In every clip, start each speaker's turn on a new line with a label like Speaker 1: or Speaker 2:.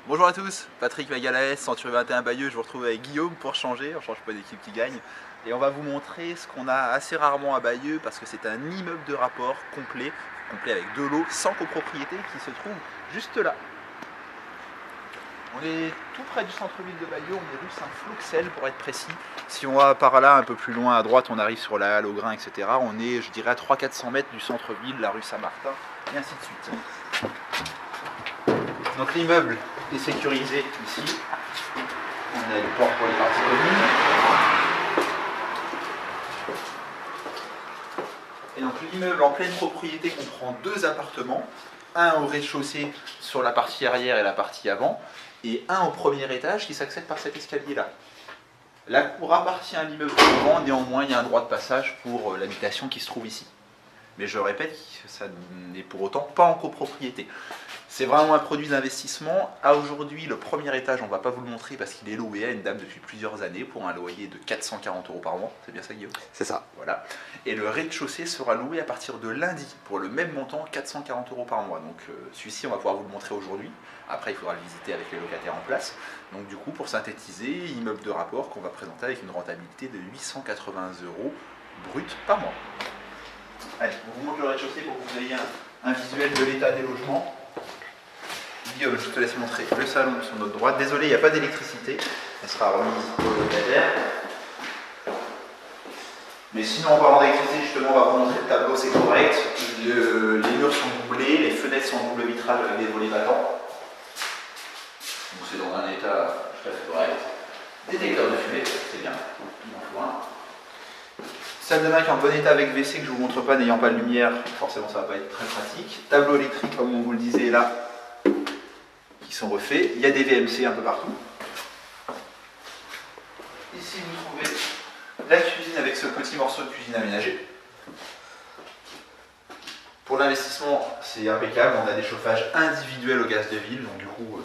Speaker 1: Bonjour à tous, Patrick Magalaes, Century 21 Bayeux, je vous retrouve avec Guillaume pour changer, on ne change pas d'équipe qui gagne. Et on va vous montrer ce qu'on a assez rarement à Bayeux parce que c'est un immeuble de rapport complet, avec deux lots sans copropriété qui se trouve juste là. On est tout près du centre-ville de Bayeux, on est rue Saint-Floxel pour être précis. Si on va par là un peu plus loin à droite, on arrive sur la halle au grain, etc. On est, je dirais, à 300-400 mètres du centre-ville, la rue Saint-Martin, et ainsi de suite. Donc l'immeuble est sécurisé ici. On a une porte pour les parties communes. Et donc l'immeuble en pleine propriété comprend deux appartements, un au rez-de-chaussée sur la partie arrière et la partie avant, et un au premier étage qui s'accède par cet escalier-là. La cour appartient à l'immeuble suivant, néanmoins il y a un droit de passage pour l'habitation qui se trouve ici. Mais je répète, ça n'est pour autant pas en copropriété. C'est vraiment un produit d'investissement. À aujourd'hui, le premier étage, on ne va pas vous le montrer parce qu'il est loué à une dame depuis plusieurs années pour un loyer de 440 € par mois. C'est bien ça, Guillaume?
Speaker 2: C'est ça.
Speaker 1: Voilà. Et le rez-de-chaussée sera loué à partir de lundi pour le même montant, 440 € par mois. Donc celui-ci, on va pouvoir vous le montrer aujourd'hui. Après, il faudra le visiter avec les locataires en place. Donc du coup, pour synthétiser, immeuble de rapport qu'on va présenter avec une rentabilité de 880 € brut par mois. Allez, on vous montre le rez-de-chaussée pour que vous ayez un visuel de l'état des logements. Guillaume, je te laisse montrer le salon sur notre droite. Désolé, il n'y a pas d'électricité. Elle sera remise au locataire. Mais sinon, en parlant d'électricité, justement, on va vous montrer le tableau, c'est correct. Les murs sont doublés, les fenêtres sont en double vitrage avec des volets battants. Donc c'est dans un état tout à fait correct. Détecteur de fumée, c'est bien. Il en faut un. Salle de bain qui est en bon état avec WC que je ne vous montre pas, n'ayant pas de lumière, forcément ça ne va pas être très pratique. Tableau électrique, comme on vous le disait là, qui sont refaits. Il y a des VMC un peu partout. Ici vous trouvez la cuisine avec ce petit morceau de cuisine aménagé. Pour l'investissement, c'est impeccable, on a des chauffages individuels au gaz de ville, donc du coup,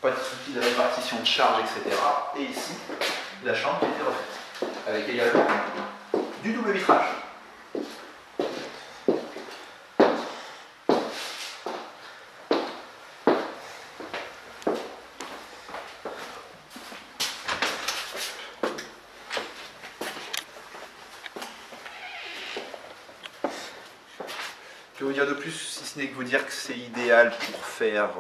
Speaker 1: pas de soucis de répartition de charges, etc. Et ici, la chambre qui a été refaite, avec également du double vitrage. Que vous dire de plus, si ce n'est que vous dire que c'est idéal pour faire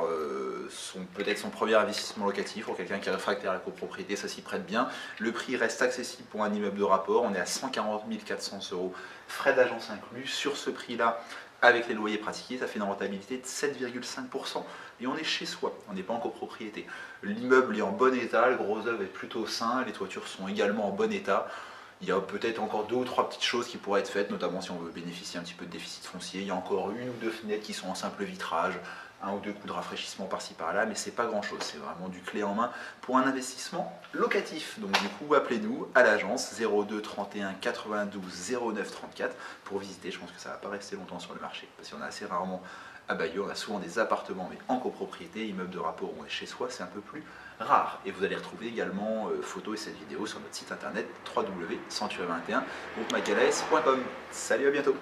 Speaker 1: peut-être son premier investissement locatif, pour quelqu'un qui est réfractaire à la copropriété, ça s'y prête bien. Le prix reste accessible pour un immeuble de rapport, on est à 140 400 €, frais d'agence inclus. Sur ce prix-là, avec les loyers pratiqués, ça fait une rentabilité de 7,5%. Et on est chez soi, on n'est pas en copropriété. L'immeuble est en bon état, le gros œuvre est plutôt sain, les toitures sont également en bon état. Il y a peut-être encore deux ou trois petites choses qui pourraient être faites, notamment si on veut bénéficier un petit peu de déficit foncier. Il y a encore une ou deux fenêtres qui sont en simple vitrage, un ou deux coups de rafraîchissement par-ci par-là, mais c'est pas grand-chose. C'est vraiment du clé en main pour un investissement locatif. Donc du coup, appelez-nous à l'agence 02 31 92 09 34 pour visiter. Je pense que ça va pas rester longtemps sur le marché, parce qu'il y en a assez rarement à Bayeux. On a souvent des appartements, mais en copropriété, immeuble de rapport où on est chez soi, c'est un peu plus rare. Et vous allez retrouver également photos et cette vidéo sur notre site internet www.century21.com. Salut, à bientôt.